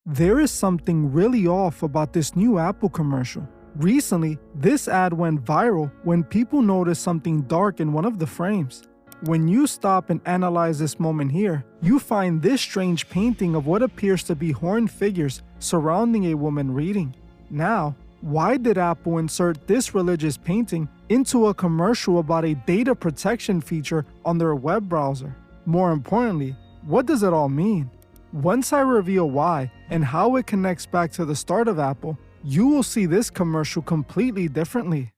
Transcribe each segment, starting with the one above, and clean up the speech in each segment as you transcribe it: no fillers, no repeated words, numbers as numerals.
There is something really off about this new Apple commercial. Recently, this ad went viral when people noticed something dark in one of the frames. When you stop and analyze this moment here, you find this strange painting of what appears to be horned figures surrounding a woman reading. Now, why did Apple insert this religious painting into a commercial about a data protection feature on their web browser? More importantly, what does it all mean? Once I reveal why and how it connects back to the start of Apple, you will see this commercial completely differently.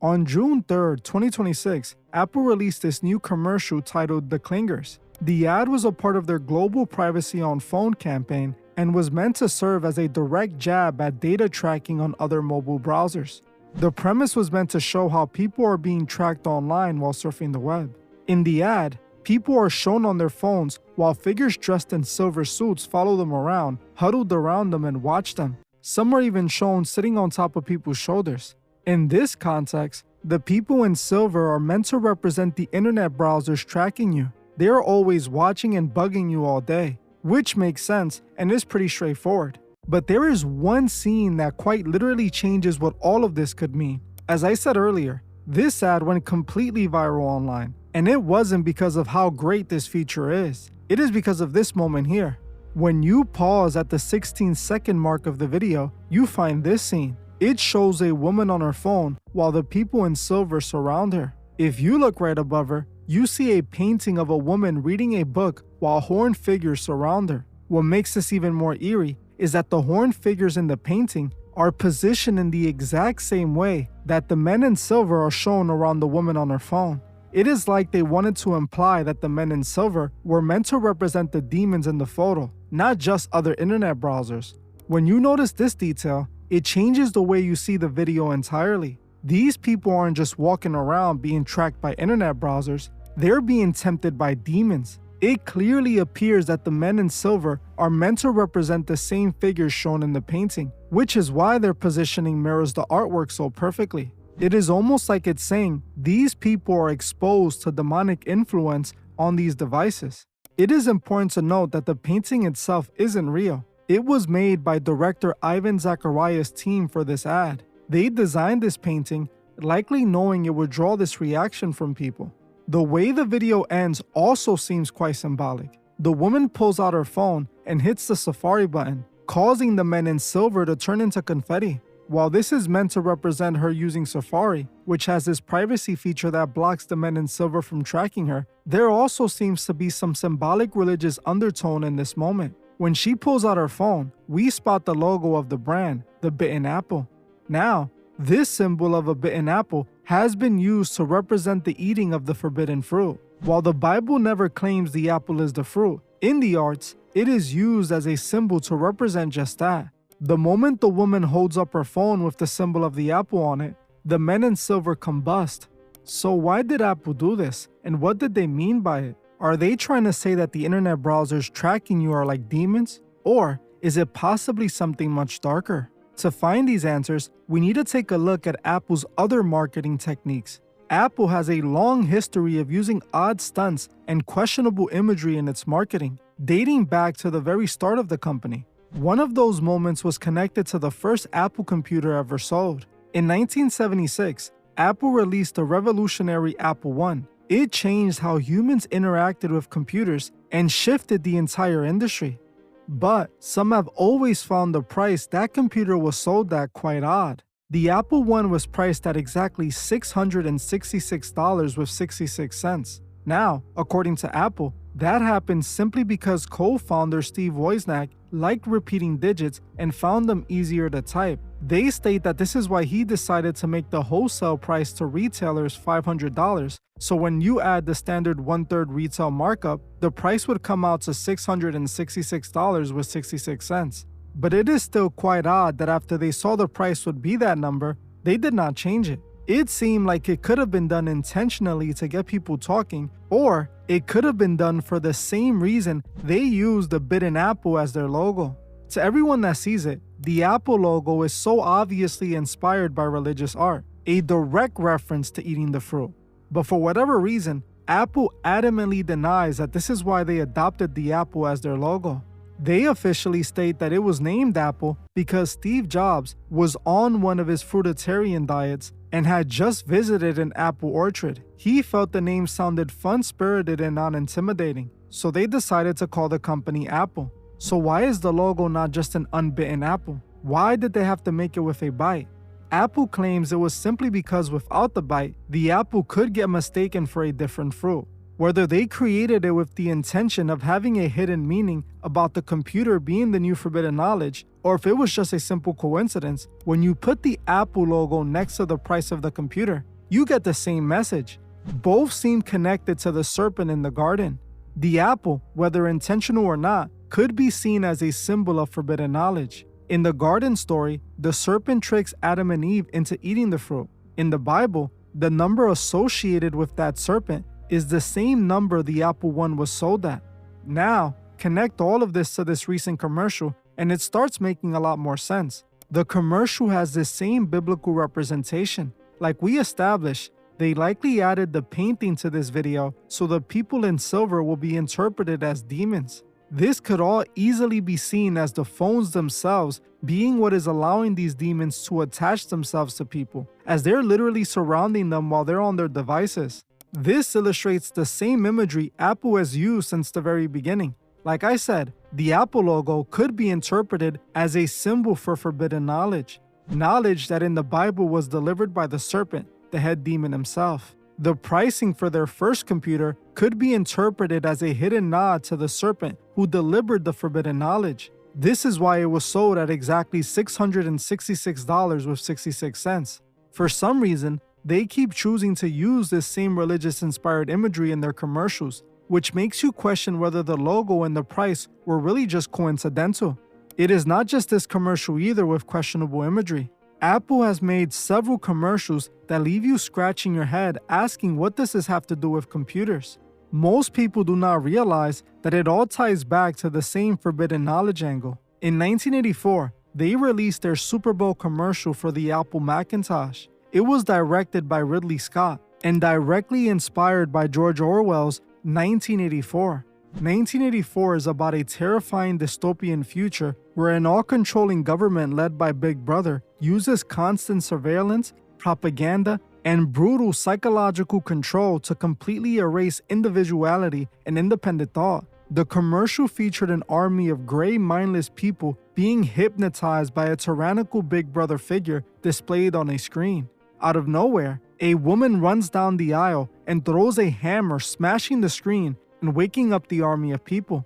On June 3rd, 2026, Apple released this new commercial titled The Clingers. The ad was a part of their global privacy on phone campaign and was meant to serve as a direct jab at data tracking on other mobile browsers. The premise was meant to show how people are being tracked online while surfing the web. In the ad, people are shown on their phones while figures dressed in silver suits follow them around, huddled around them and watch them. Some are even shown sitting on top of people's shoulders. In this context, the people in silver are meant to represent the internet browsers tracking you. They are always watching and bugging you all day, which makes sense and is pretty straightforward. But there is one scene that quite literally changes what all of this could mean. As I said earlier, this ad went completely viral online, and it wasn't because of how great this feature is. It is because of this moment here. When you pause at the 16-second mark of the video, you find this scene. It shows a woman on her phone while the people in silver surround her. If you look right above her, you see a painting of a woman reading a book while horned figures surround her. What makes this even more eerie is that the horned figures in the painting are positioned in the exact same way that the men in silver are shown around the woman on her phone. It is like they wanted to imply that the men in silver were meant to represent the demons in the photo, not just other internet browsers. When you notice this detail, it changes the way you see the video entirely. These people aren't just walking around being tracked by internet browsers, they're being tempted by demons. It clearly appears that the men in silver are meant to represent the same figures shown in the painting, which is why their positioning mirrors the artwork so perfectly. It is almost like it's saying these people are exposed to demonic influence on these devices. It is important to note that the painting itself isn't real. It was made by director Ivan Zacharias' team for this ad. They designed this painting, likely knowing it would draw this reaction from people. The way the video ends also seems quite symbolic. The woman pulls out her phone and hits the Safari button, causing the men in silver to turn into confetti. While this is meant to represent her using Safari, which has this privacy feature that blocks the men in silver from tracking her, there also seems to be some symbolic religious undertone in this moment. When she pulls out her phone, we spot the logo of the brand, the bitten apple. Now, this symbol of a bitten apple has been used to represent the eating of the forbidden fruit. While the Bible never claims the apple is the fruit, in the arts, it is used as a symbol to represent just that. The moment the woman holds up her phone with the symbol of the apple on it, the men in silver combust. So why did Apple do this, and what did they mean by it? Are they trying to say that the internet browsers tracking you are like demons? Or is it possibly something much darker? To find these answers, we need to take a look at Apple's other marketing techniques. Apple has a long history of using odd stunts and questionable imagery in its marketing, dating back to the very start of the company. One of those moments was connected to the first Apple computer ever sold. In 1976, Apple released the revolutionary Apple I. It changed how humans interacted with computers and shifted the entire industry. But some have always found the price that computer was sold at quite odd. The Apple I was priced at exactly $666.66. Now, according to Apple, that happened simply because co-founder Steve Wozniak liked repeating digits and found them easier to type. They state that this is why he decided to make the wholesale price to retailers $500, so when you add the standard 1/3 retail markup, the price would come out to $666.66. But it is still quite odd that after they saw the price would be that number, they did not change it. It seemed like it could have been done intentionally to get people talking, or it could have been done for the same reason they used the bitten apple as their logo. To everyone that sees it, the Apple logo is so obviously inspired by religious art, a direct reference to eating the fruit. But for whatever reason, Apple adamantly denies that this is why they adopted the apple as their logo. They officially state that it was named Apple because Steve Jobs was on one of his fruitarian diets and had just visited an apple orchard. He felt the name sounded fun-spirited and not intimidating, so they decided to call the company Apple. So why is the logo not just an unbitten apple? Why did they have to make it with a bite? Apple claims it was simply because without the bite, the apple could get mistaken for a different fruit. Whether they created it with the intention of having a hidden meaning about the computer being the new forbidden knowledge, or if it was just a simple coincidence, when you put the Apple logo next to the price of the computer, you get the same message. Both seem connected to the serpent in the garden. The apple, whether intentional or not, could be seen as a symbol of forbidden knowledge. In the garden story, the serpent tricks Adam and Eve into eating the fruit. In the Bible, the number associated with that serpent is the same number the Apple One was sold at. Now, connect all of this to this recent commercial, and it starts making a lot more sense. The commercial has the same biblical representation. Like we established, they likely added the painting to this video so the people in silver will be interpreted as demons. This could all easily be seen as the phones themselves being what is allowing these demons to attach themselves to people, as they're literally surrounding them while they're on their devices. This illustrates the same imagery Apple has used since the very beginning. Like I said, the Apple logo could be interpreted as a symbol for forbidden knowledge. Knowledge that in the Bible was delivered by the serpent, the head demon himself. The pricing for their first computer could be interpreted as a hidden nod to the serpent who delivered the forbidden knowledge. This is why it was sold at exactly $666.66. For some reason, they keep choosing to use this same religious-inspired imagery in their commercials, which makes you question whether the logo and the price were really just coincidental. It is not just this commercial either with questionable imagery. Apple has made several commercials that leave you scratching your head asking what does this have to do with computers. Most people do not realize that it all ties back to the same forbidden knowledge angle. In 1984, they released their Super Bowl commercial for the Apple Macintosh. It was directed by Ridley Scott and directly inspired by George Orwell's 1984. 1984 is about a terrifying dystopian future where an all-controlling government led by Big Brother uses constant surveillance, propaganda, and brutal psychological control to completely erase individuality and independent thought. The commercial featured an army of gray, mindless people being hypnotized by a tyrannical Big Brother figure displayed on a screen. Out of nowhere, a woman runs down the aisle and throws a hammer, smashing the screen and waking up the army of people.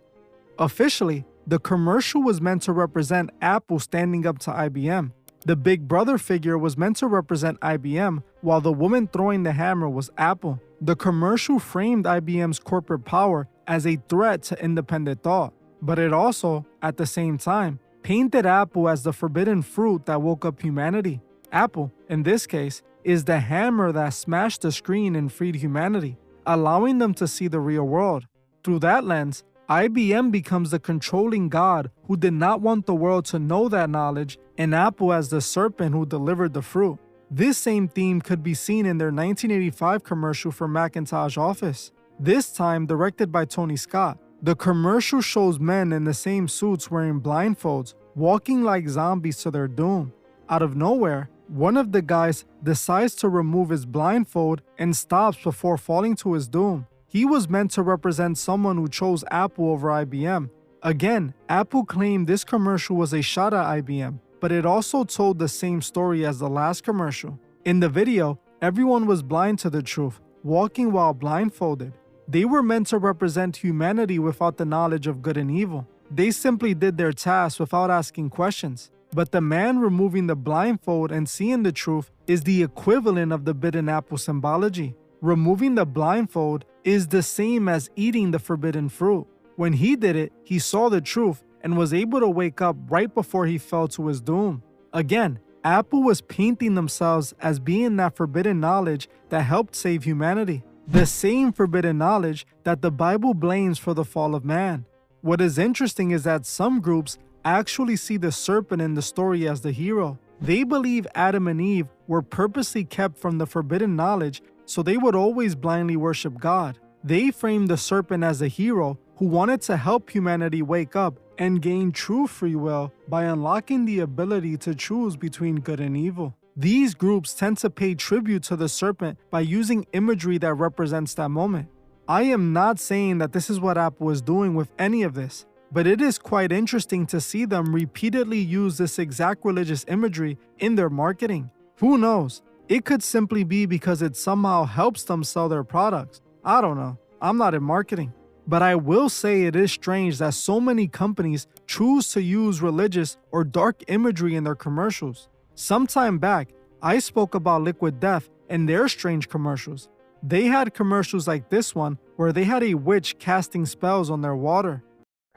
Officially, the commercial was meant to represent Apple standing up to IBM. The Big Brother figure was meant to represent IBM, while the woman throwing the hammer was Apple. The commercial framed IBM's corporate power as a threat to independent thought, but it also, at the same time, painted Apple as the forbidden fruit that woke up humanity. Apple, in this case, is the hammer that smashed the screen and freed humanity, allowing them to see the real world. Through that lens, IBM becomes the controlling god who did not want the world to know that knowledge, and Apple as the serpent who delivered the fruit. This same theme could be seen in their 1985 commercial for Macintosh Office, this time directed by Tony Scott. The commercial shows men in the same suits wearing blindfolds, walking like zombies to their doom. Out of nowhere, one of the guys decides to remove his blindfold and stops before falling to his doom. He was meant to represent someone who chose Apple over IBM. Again, Apple claimed this commercial was a shot at IBM, but it also told the same story as the last commercial. In the video, everyone was blind to the truth, walking while blindfolded. They were meant to represent humanity without the knowledge of good and evil. They simply did their task without asking questions. But the man removing the blindfold and seeing the truth is the equivalent of the bitten apple symbology. Removing the blindfold is the same as eating the forbidden fruit. When he did it, he saw the truth and was able to wake up right before he fell to his doom. Again, Apple was painting themselves as being that forbidden knowledge that helped save humanity. The same forbidden knowledge that the Bible blames for the fall of man. What is interesting is that some groups actually see the serpent in the story as the hero. They believe Adam and Eve were purposely kept from the forbidden knowledge so they would always blindly worship God. They framed the serpent as a hero who wanted to help humanity wake up and gain true free will by unlocking the ability to choose between good and evil. These groups tend to pay tribute to the serpent by using imagery that represents that moment. I am not saying that this is what Apple is doing with any of this, but it is quite interesting to see them repeatedly use this exact religious imagery in their marketing. Who knows? It could simply be because it somehow helps them sell their products. I don't know. I'm not in marketing. But I will say it is strange that so many companies choose to use religious or dark imagery in their commercials. Sometime back, I spoke about Liquid Death and their strange commercials. They had commercials like this one where they had a witch casting spells on their water.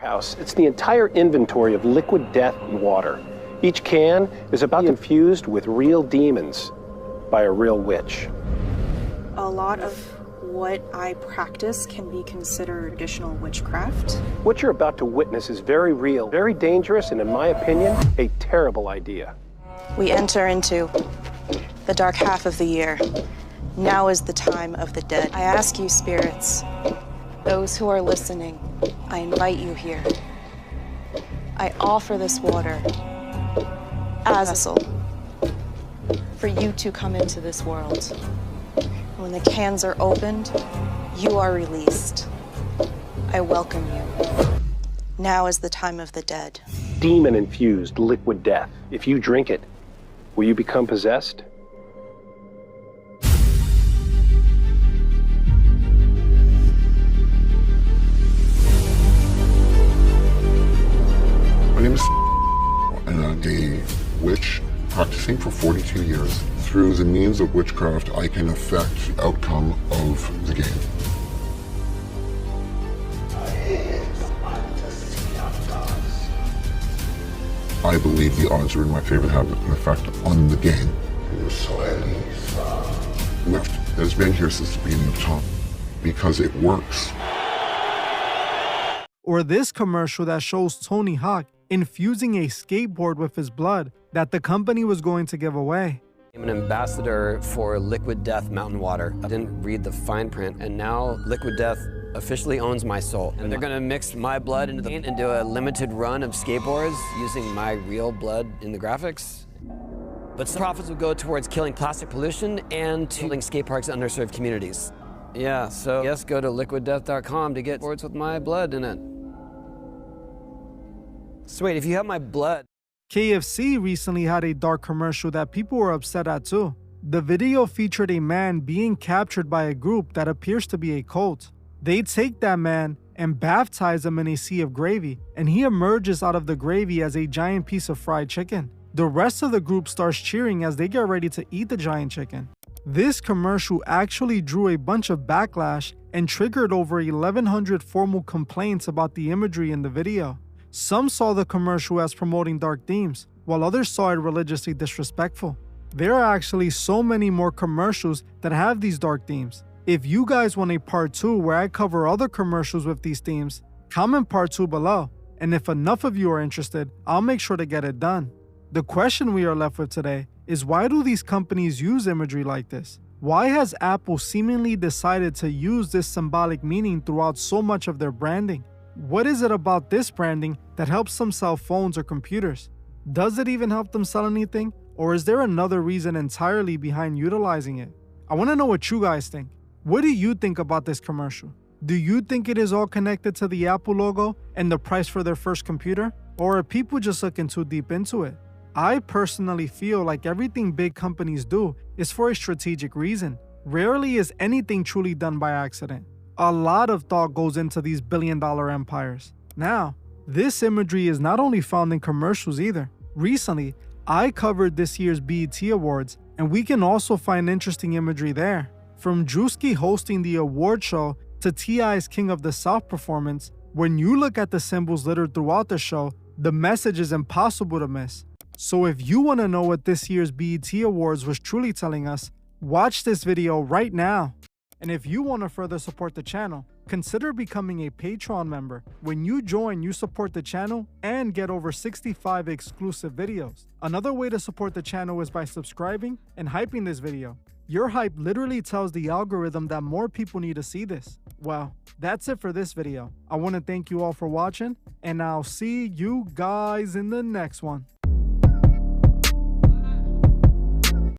It's the entire inventory of liquid death and water. Each can is about infused with real demons by a real witch. A lot of what I practice can be considered traditional witchcraft. What you're about to witness is very real, very dangerous, and in my opinion, a terrible idea. We enter into the dark half of the year. Now is the time of the dead. I ask you, spirits, those who are listening, I invite you here. I offer this water as a vessel for you to come into this world. When the cans are opened, you are released. I welcome you. Now is the time of the dead. Demon-infused liquid death. If you drink it, will you become possessed? My name is and I'm a witch practicing for 42 years. Through the means of witchcraft, I can affect the outcome of the game. I believe the odds are in my favor to have an effect on the game. Lift has been here since the beginning of time because it works. Or this commercial that shows Tony Hawk infusing a skateboard with his blood that the company was going to give away. I'm an ambassador for Liquid Death Mountain Water. I didn't read the fine print, and now Liquid Death officially owns my soul. And they're gonna mix my blood into the paint and do a limited run of skateboards using my real blood in the graphics. But some profits will go towards killing plastic pollution and to building skate parks in underserved communities. Yeah, so yes, go to liquiddeath.com to get boards with my blood in it. So wait, if you have my blood. KFC recently had a dark commercial that people were upset at too. The video featured a man being captured by a group that appears to be a cult. They take that man and baptize him in a sea of gravy, and he emerges out of the gravy as a giant piece of fried chicken. The rest of the group starts cheering as they get ready to eat the giant chicken. This commercial actually drew a bunch of backlash and triggered over 1,100 formal complaints about the imagery in the video. Some saw the commercial as promoting dark themes, while others saw it religiously disrespectful. There are actually so many more commercials that have these dark themes. If you guys want a part 2 where I cover other commercials with these themes, comment part 2 below, and if enough of you are interested, I'll make sure to get it done. The question we are left with today is, why do these companies use imagery like this? Why has Apple seemingly decided to use this symbolic meaning throughout so much of their branding? What is it about this branding that helps them sell phones or computers? Does it even help them sell anything? Or is there another reason entirely behind utilizing it? I want to know what you guys think. What do you think about this commercial? Do you think it is all connected to the Apple logo and the price for their first computer? Or are people just looking too deep into it? I personally feel like everything big companies do is for a strategic reason. Rarely is anything truly done by accident. A lot of thought goes into these billion-dollar empires. Now, this imagery is not only found in commercials either. Recently, I covered this year's BET Awards, and we can also find interesting imagery there. From Drewski hosting the award show to T.I.'s King of the South performance, when you look at the symbols littered throughout the show, the message is impossible to miss. So if you want to know what this year's BET Awards was truly telling us, watch this video right now. And if you want to further support the channel, consider becoming a Patreon member. When you join, you support the channel and get over 65 exclusive videos. Another way to support the channel is by subscribing and hyping this video. Your hype literally tells the algorithm that more people need to see this. Well, that's it for this video. I want to thank you all for watching, and I'll see you guys in the next one.